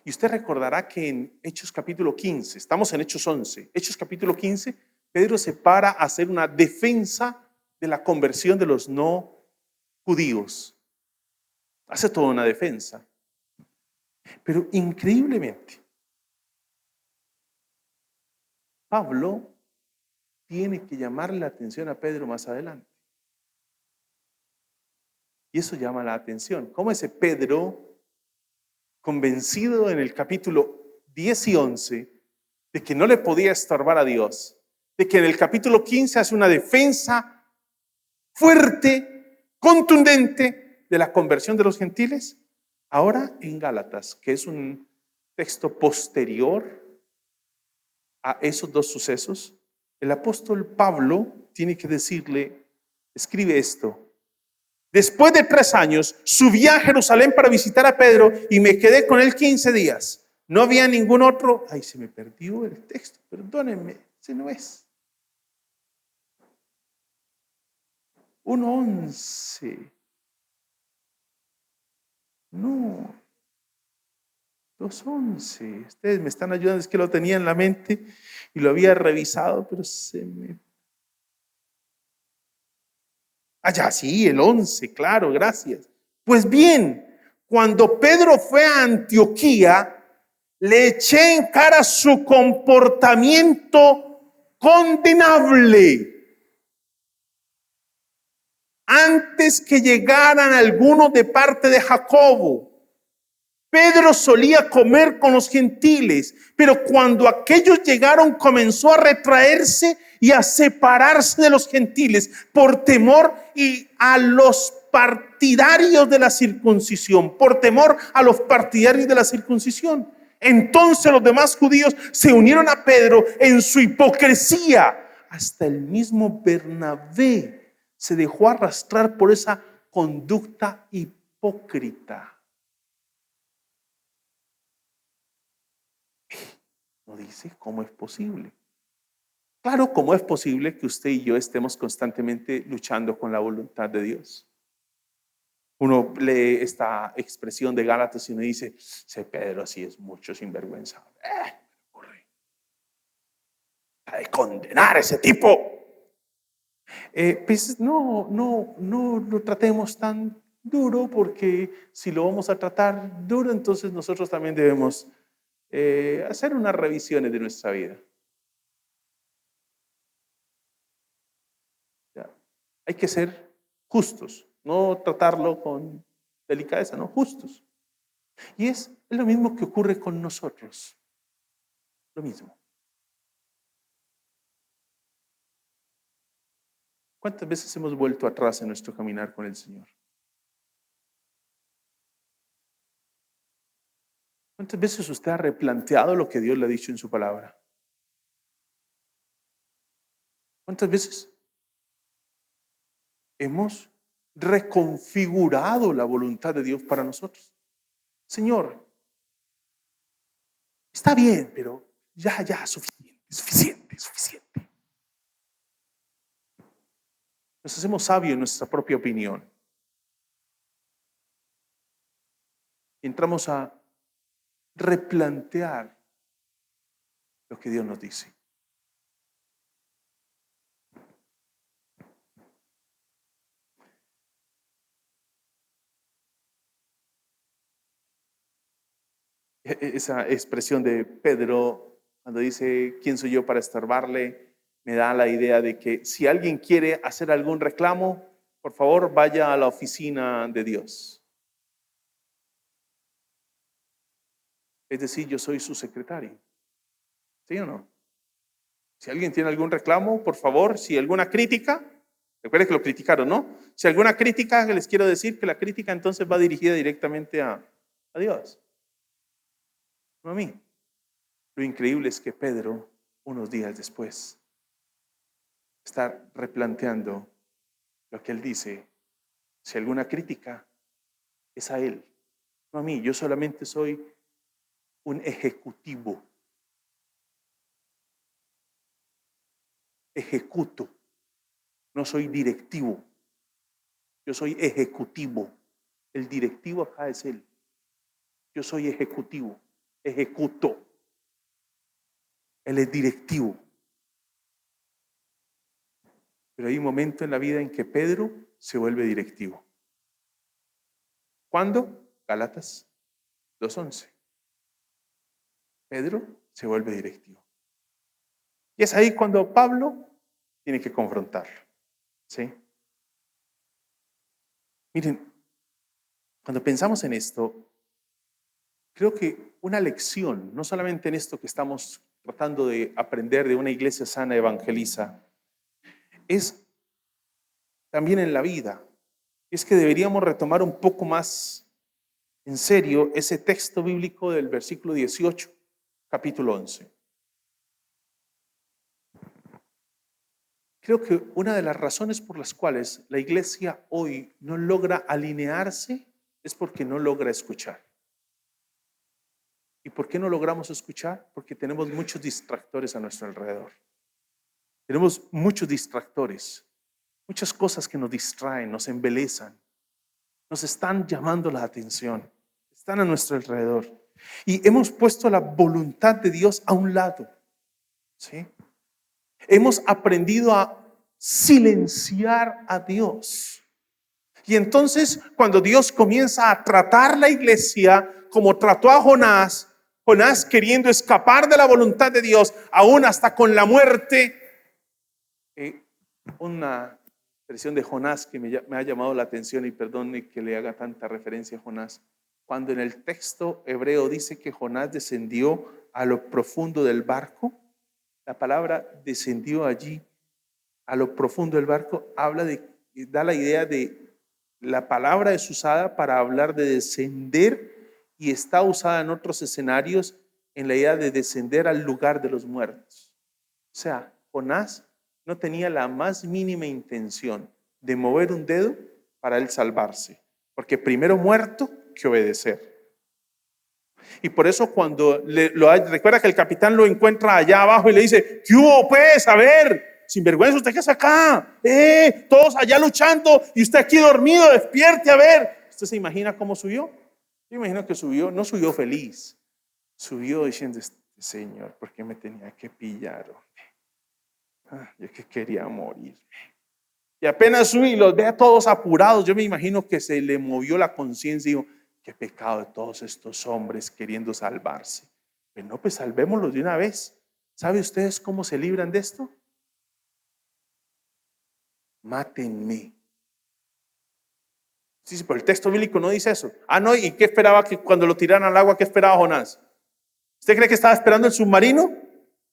Y usted recordará que en Hechos capítulo 15, estamos en Hechos 11, Hechos capítulo 15, Pedro se para a hacer una defensa de la conversión de los no judíos. Hace toda una defensa. Pero increíblemente, Pablo tiene que llamarle la atención a Pedro más adelante. Y eso llama la atención. ¿Cómo ese Pedro, convencido en el capítulo 10 y 11 de que no le podía estorbar a Dios, de que en el capítulo 15 hace una defensa fuerte, contundente de la conversión de los gentiles, ahora en Gálatas, que es un texto posterior a esos dos sucesos, el apóstol Pablo tiene que decirle, escribe esto: después de 3 años, subí a Jerusalén para visitar a Pedro y me quedé con él 15 días. No había ningún otro. Ay, se me perdió el texto, perdónenme, ese no es. 1:11. No, 2:11. Ustedes me están ayudando, es que lo tenía en la mente y lo había revisado, pero se me... Ah, ya, sí, el 11, claro, gracias. Pues bien, cuando Pedro fue a Antioquía, le eché en cara su comportamiento condenable. Antes que llegaran algunos de parte de Jacobo, Pedro solía comer con los gentiles, pero cuando aquellos llegaron comenzó a retraerse y a separarse de los gentiles por temor y a los partidarios de la circuncisión, por temor a los partidarios de la circuncisión. Entonces los demás judíos se unieron a Pedro en su hipocresía. Hasta el mismo Bernabé se dejó arrastrar por esa conducta hipócrita. No dice cómo es posible. Claro, ¿cómo es posible que usted y yo estemos constantemente luchando con la voluntad de Dios? Uno lee esta expresión de Gálatas y uno dice, ese Pedro así es mucho sinvergüenza. Hay de condenar a ese tipo. Pues no lo tratemos tan duro, porque si lo vamos a tratar duro, entonces nosotros también debemos hacer unas revisiones de nuestra vida. ¿Ya? Hay que ser justos, no tratarlo con delicadeza, no, justos. Y es lo mismo que ocurre con nosotros, lo mismo. ¿Cuántas veces hemos vuelto atrás en nuestro caminar con el Señor? ¿Cuántas veces usted ha replanteado lo que Dios le ha dicho en su palabra? ¿Cuántas veces hemos reconfigurado la voluntad de Dios para nosotros? Señor, está bien, pero ya, suficiente. Nos hacemos sabios en nuestra propia opinión. Y entramos a replantear lo que Dios nos dice. Esa expresión de Pedro cuando dice, ¿quién soy yo para estorbarle? Me da la idea de que si alguien quiere hacer algún reclamo, por favor vaya a la oficina de Dios. Es decir, yo soy su secretario. ¿Sí o no? Si alguien tiene algún reclamo, por favor, si alguna crítica, recuerden que lo criticaron, ¿no? Si alguna crítica, les quiero decir que la crítica entonces va dirigida directamente a Dios, no a mí. Lo increíble es que Pedro, unos días después, está replanteando lo que él dice. Si alguna crítica, es a él, no a mí. Yo solamente soy un ejecutivo. Ejecuto. No soy directivo. Yo soy ejecutivo. El directivo acá es él. Yo soy ejecutivo. ejecutó. Él es directivo. Pero hay un momento en la vida en que Pedro se vuelve directivo. ¿Cuándo? Gálatas 2:11. Pedro se vuelve directivo. Y es ahí cuando Pablo tiene que confrontarlo. ¿Sí? Miren, cuando pensamos en esto, creo que una lección, no solamente en esto que estamos tratando de aprender de una iglesia sana evangeliza, es también en la vida. Es que deberíamos retomar un poco más en serio ese texto bíblico del versículo 18, capítulo 11. Creo que una de las razones por las cuales la iglesia hoy no logra alinearse es porque no logra escuchar. ¿Y por qué no logramos escuchar? Porque tenemos muchos distractores a nuestro alrededor. Tenemos muchos distractores, muchas cosas que nos distraen, nos embelezan, nos están llamando la atención, están a nuestro alrededor. Y hemos puesto la voluntad de Dios a un lado. ¿Sí? Hemos aprendido a silenciar a Dios. Y entonces, cuando Dios comienza a tratar la iglesia como trató a Jonás, Jonás queriendo escapar de la voluntad de Dios, aún hasta con la muerte. Una expresión de Jonás que me ha llamado la atención, y perdone que le haga tanta referencia a Jonás. Cuando en el texto hebreo dice que Jonás descendió a lo profundo del barco, la palabra descendió allí a lo profundo del barco da la idea de, la palabra es usada para hablar de descender y está usada en otros escenarios en la idea de descender al lugar de los muertos. O sea, Jonás no tenía la más mínima intención de mover un dedo para él salvarse, porque primero muerto que obedecer. Y por eso cuando recuerda que el capitán lo encuentra allá abajo y le dice: ¿qué hubo pues? A ver, sinvergüenza, ¿usted qué hace acá? Todos allá luchando y usted aquí dormido, despierte a ver. ¿Usted se imagina cómo subió? Yo imagino que subió, no subió feliz, subió diciendo: Señor, ¿por qué me tenía que pillar? Yo que quería morirme. Y apenas subí y los ve a todos apurados, yo me imagino que se le movió la conciencia y dijo: qué pecado de todos estos hombres queriendo salvarse. Pero no, pues salvémoslos de una vez. ¿Sabe ustedes cómo se libran de esto? Mátenme. Sí, pero el texto bíblico no dice eso. No, ¿y qué esperaba que cuando lo tiraran al agua, qué esperaba Jonás? ¿Usted cree que estaba esperando el submarino?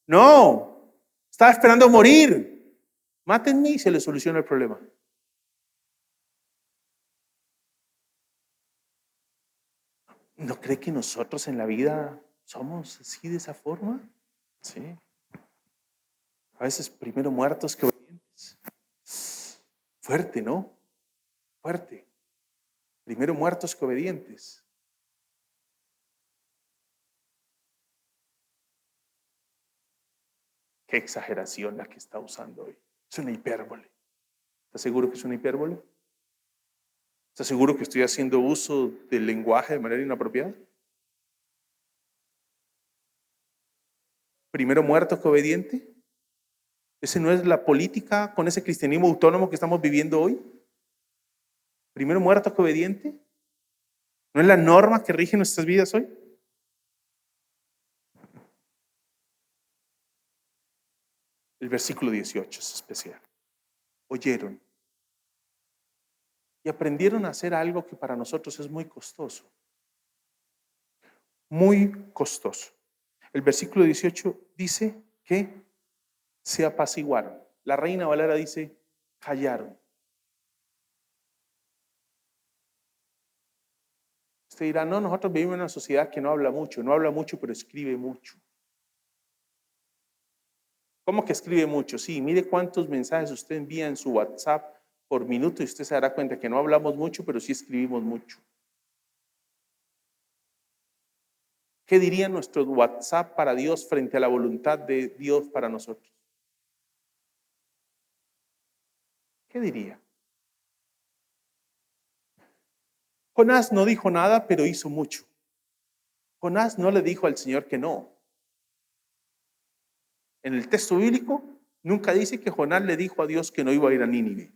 No, estaba esperando morir. Mátenme y se le soluciona el problema. ¿No cree que nosotros en la vida somos así de esa forma? Sí. A veces primero muertos que obedientes. Fuerte, ¿no? Fuerte. Primero muertos que obedientes. Qué exageración la que está usando hoy. Es una hipérbole. ¿Está seguro que es una hipérbole? ¿Está seguro que estoy haciendo uso del lenguaje de manera inapropiada? Primero muerto que obediente. ¿Ese no es la política con ese cristianismo autónomo que estamos viviendo hoy? Primero muerto que obediente. ¿No es la norma que rige nuestras vidas hoy? El versículo 18 es especial. Oyeron y aprendieron a hacer algo que para nosotros es muy costoso. Muy costoso. El versículo 18 dice que se apaciguaron. La Reina Valera dice: callaron. Usted dirá: no, nosotros vivimos en una sociedad que no habla mucho, pero escribe mucho. ¿Cómo que escribe mucho? Sí, mire cuántos mensajes usted envía en su WhatsApp por minuto y usted se dará cuenta que no hablamos mucho, pero sí escribimos mucho. ¿Qué diría nuestro WhatsApp para Dios frente a la voluntad de Dios para nosotros? ¿Qué diría? Jonás no dijo nada, pero hizo mucho. Jonás no le dijo al Señor que no. En el texto bíblico nunca dice que Jonás le dijo a Dios que no iba a ir a Nínive.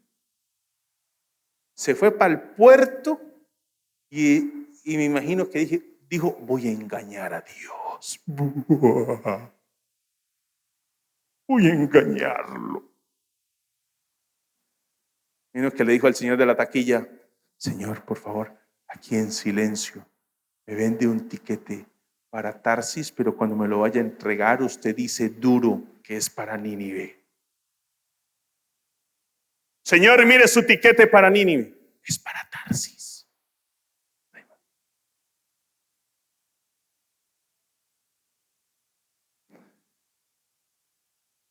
Se fue para el puerto y me imagino que dijo, voy a engañar a Dios. Voy a engañarlo. Menos que le dijo al señor de la taquilla, Señor, por favor, aquí en silencio, me vende un tiquete para Tarsis, pero cuando me lo vaya a entregar, usted dice duro que es para Nínive. Señor, mire su tiquete para Nínive. Es para Tarsis.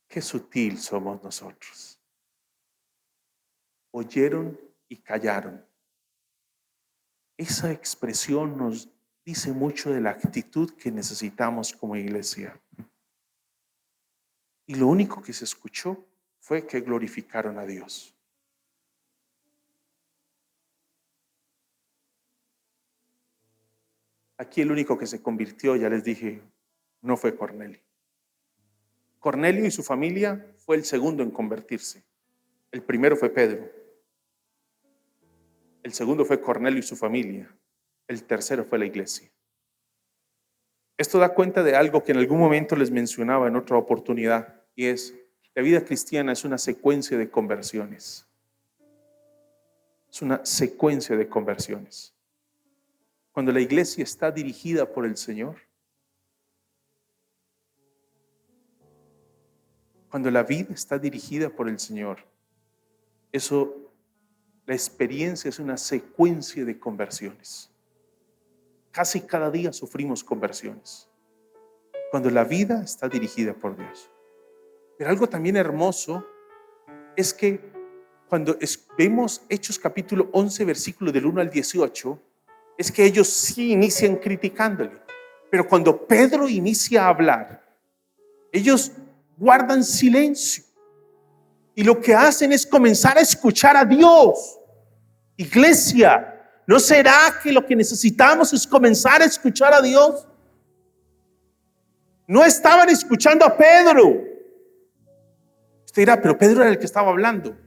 Qué sutil somos nosotros. Oyeron y callaron. Esa expresión nos dice mucho de la actitud que necesitamos como iglesia. Y lo único que se escuchó fue que glorificaron a Dios. Aquí el único que se convirtió, ya les dije, no fue Cornelio. Cornelio y su familia fue el segundo en convertirse. El primero fue Pedro. El segundo fue Cornelio y su familia. El tercero fue la iglesia. Esto da cuenta de algo que en algún momento les mencionaba en otra oportunidad, y es, la vida cristiana es una secuencia de conversiones. Es una secuencia de conversiones. Cuando la iglesia está dirigida por el Señor, cuando la vida está dirigida por el Señor, la experiencia es una secuencia de conversiones. Casi cada día sufrimos conversiones cuando la vida está dirigida por Dios. Pero algo también hermoso es que cuando vemos Hechos capítulo 11, versículo del 1 al 18, es que ellos sí inician criticándole. Pero cuando Pedro inicia a hablar, ellos guardan silencio. Y lo que hacen es comenzar a escuchar a Dios. Iglesia, ¿no será que lo que necesitamos es comenzar a escuchar a Dios? No estaban escuchando a Pedro. Usted dirá, pero Pedro era el que estaba hablando.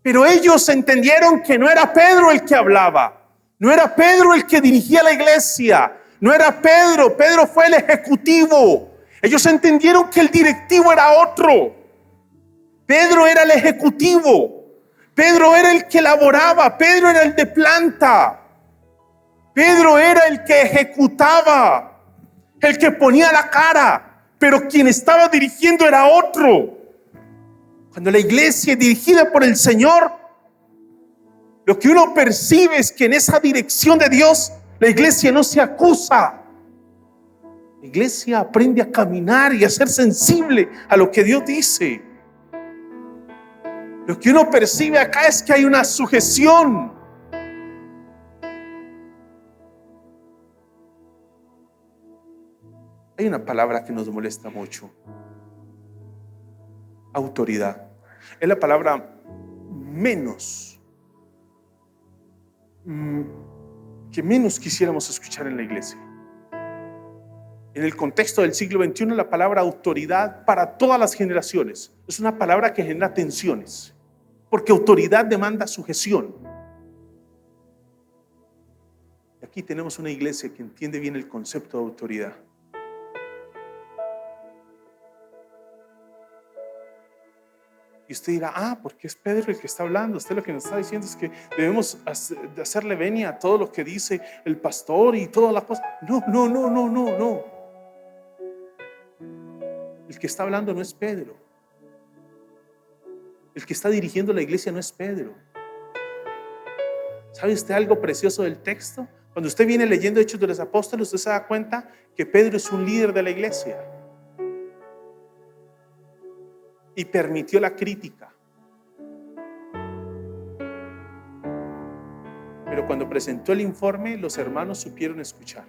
Pero ellos entendieron que no era Pedro el que hablaba. No era Pedro el que dirigía la iglesia. No era Pedro. Pedro fue el ejecutivo. Ellos entendieron que el directivo era otro. Pedro era el ejecutivo. Pedro era el que elaboraba. Pedro era el de planta. Pedro era el que ejecutaba, el que ponía la cara. Pero quien estaba dirigiendo era otro. Cuando la iglesia es dirigida por el Señor, lo que uno percibe es que en esa dirección de Dios, la iglesia no se acusa. La iglesia aprende a caminar y a ser sensible a lo que Dios dice. Lo que uno percibe acá es que hay una sujeción. Hay una palabra que nos molesta mucho: autoridad. Es la palabra que menos quisiéramos escuchar en la iglesia. En el contexto del siglo XXI, la palabra autoridad para todas las generaciones es una palabra que genera tensiones, porque autoridad demanda sujeción. Y aquí tenemos una iglesia que entiende bien el concepto de autoridad. Y usted dirá, porque es Pedro el que está hablando. Usted lo que nos está diciendo es que debemos hacerle venia a todo lo que dice el pastor y todas las cosas. No. El que está hablando no es Pedro. El que está dirigiendo la iglesia no es Pedro. ¿Sabe usted algo precioso del texto? Cuando usted viene leyendo Hechos de los Apóstoles, usted se da cuenta que Pedro es un líder de la iglesia. Y permitió la crítica. Pero cuando presentó el informe, los hermanos supieron escuchar.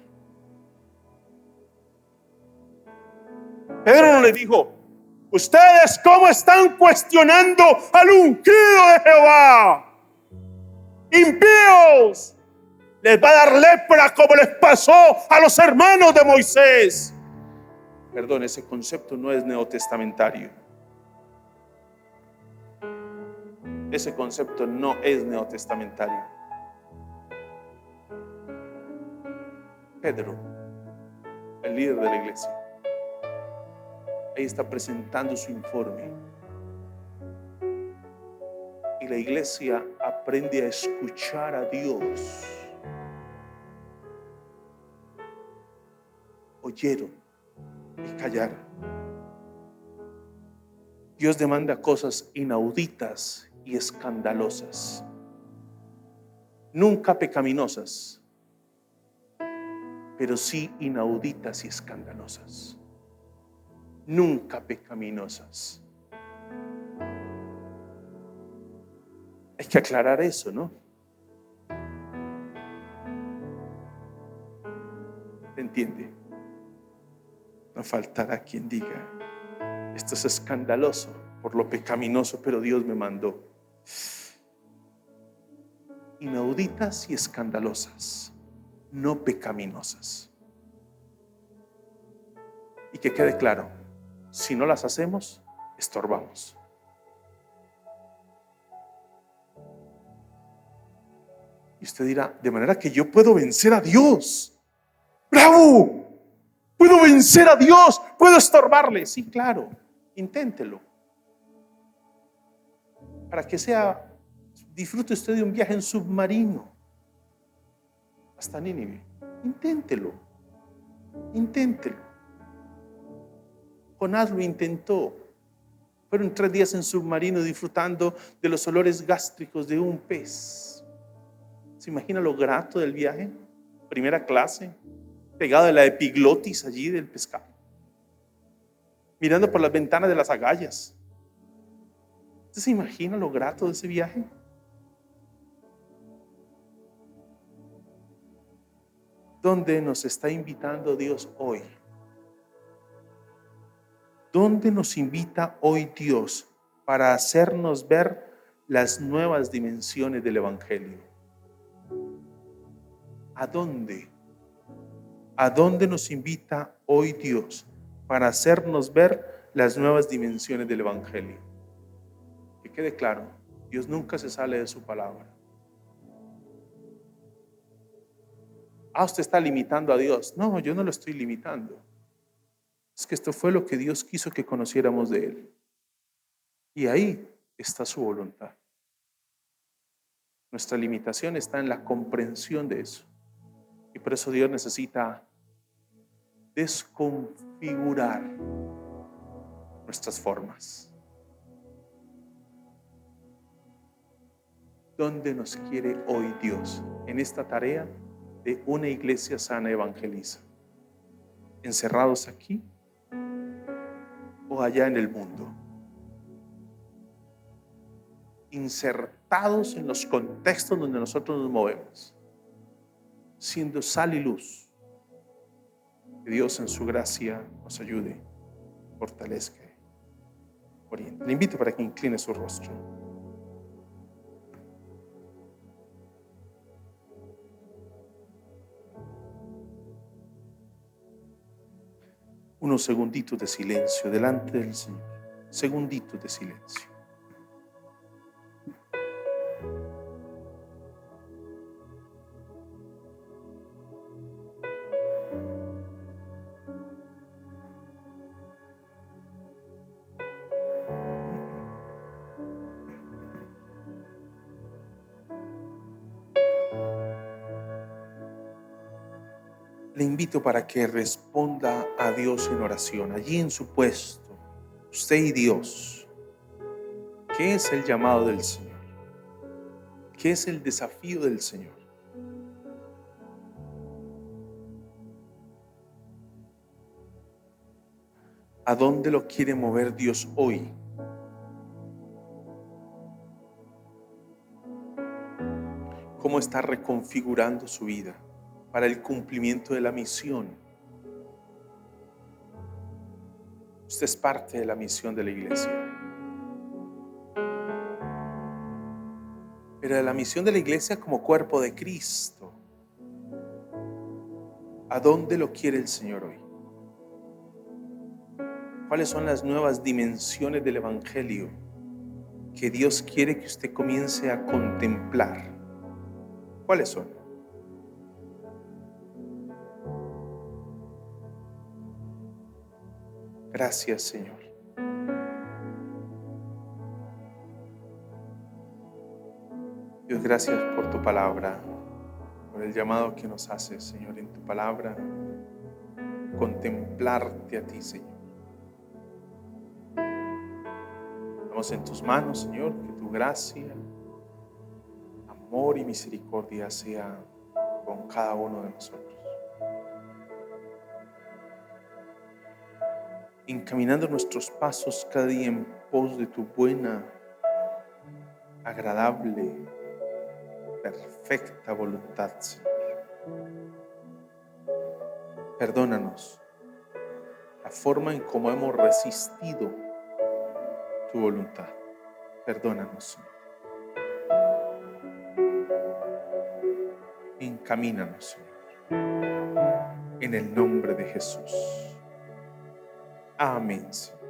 Pedro no le dijo, ustedes cómo están cuestionando al ungido de Jehová, impíos. Les va a dar lepra como les pasó a los hermanos de Moisés. Perdón, ese concepto no es neotestamentario. Ese concepto no es neotestamentario. Pedro, el líder de la iglesia, ahí está presentando su informe. Y la iglesia aprende a escuchar a Dios. Oyeron y callaron. Dios demanda cosas inauditas y escandalosas, nunca pecaminosas, pero sí inauditas y escandalosas. Nunca pecaminosas. Hay que aclarar eso, ¿no? ¿Se entiende? No faltará quien diga: esto es escandaloso por lo pecaminoso, pero Dios me mandó. Inauditas y escandalosas, no pecaminosas. Y que quede claro, si no las hacemos, estorbamos. Y usted dirá: de manera que yo puedo vencer a Dios. ¡Bravo! Puedo vencer a Dios, puedo estorbarle. Sí, claro, inténtelo. Para que disfrute usted de un viaje en submarino hasta Nínive. Inténtelo. Jonás lo intentó. Fueron 3 días en submarino disfrutando de los olores gástricos de un pez. ¿Se imagina lo grato del viaje? Primera clase, pegado de la epiglotis allí del pescado, mirando por las ventanas de las agallas. ¿Usted se imagina lo grato de ese viaje? ¿Dónde nos está invitando Dios hoy? ¿Dónde nos invita hoy Dios para hacernos ver las nuevas dimensiones del Evangelio? ¿A dónde? ¿A dónde nos invita hoy Dios para hacernos ver las nuevas dimensiones del Evangelio? Que quede claro, Dios nunca se sale de su palabra. Usted está limitando a Dios. No, yo no lo estoy limitando. Es que esto fue lo que Dios quiso que conociéramos de Él. Y ahí está su voluntad. Nuestra limitación está en la comprensión de eso. Y por eso Dios necesita desconfigurar nuestras formas. ¿Dónde nos quiere hoy Dios en esta tarea de una iglesia sana evangeliza? ¿Encerrados aquí o allá en el mundo? Insertados en los contextos donde nosotros nos movemos, siendo sal y luz. Que Dios en su gracia nos ayude, fortalezca, oriente. Le invito para que incline su rostro. Unos segunditos de silencio delante del Señor. Segunditos de silencio. Le invito para que responda a Dios en oración, allí en su puesto, usted y Dios. ¿Qué es el llamado del Señor? ¿Qué es el desafío del Señor? ¿A dónde lo quiere mover Dios hoy? ¿Cómo está reconfigurando su vida para el cumplimiento de la misión? Usted es parte de la misión de la iglesia. Pero de la misión de la iglesia como cuerpo de Cristo. ¿A dónde lo quiere el Señor hoy? ¿Cuáles son las nuevas dimensiones del Evangelio que Dios quiere que usted comience a contemplar? ¿Cuáles son? Gracias, Señor. Dios, gracias por tu palabra, por el llamado que nos haces, Señor, en tu palabra, contemplarte a ti, Señor. Estamos en tus manos, Señor, que tu gracia, amor y misericordia sea con cada uno de nosotros. Encaminando nuestros pasos cada día en pos de tu buena, agradable, perfecta voluntad, Señor. Perdónanos la forma en cómo hemos resistido tu voluntad. Perdónanos, Señor. Encamínanos, Señor. En el nombre de Jesús. Amén, Señor.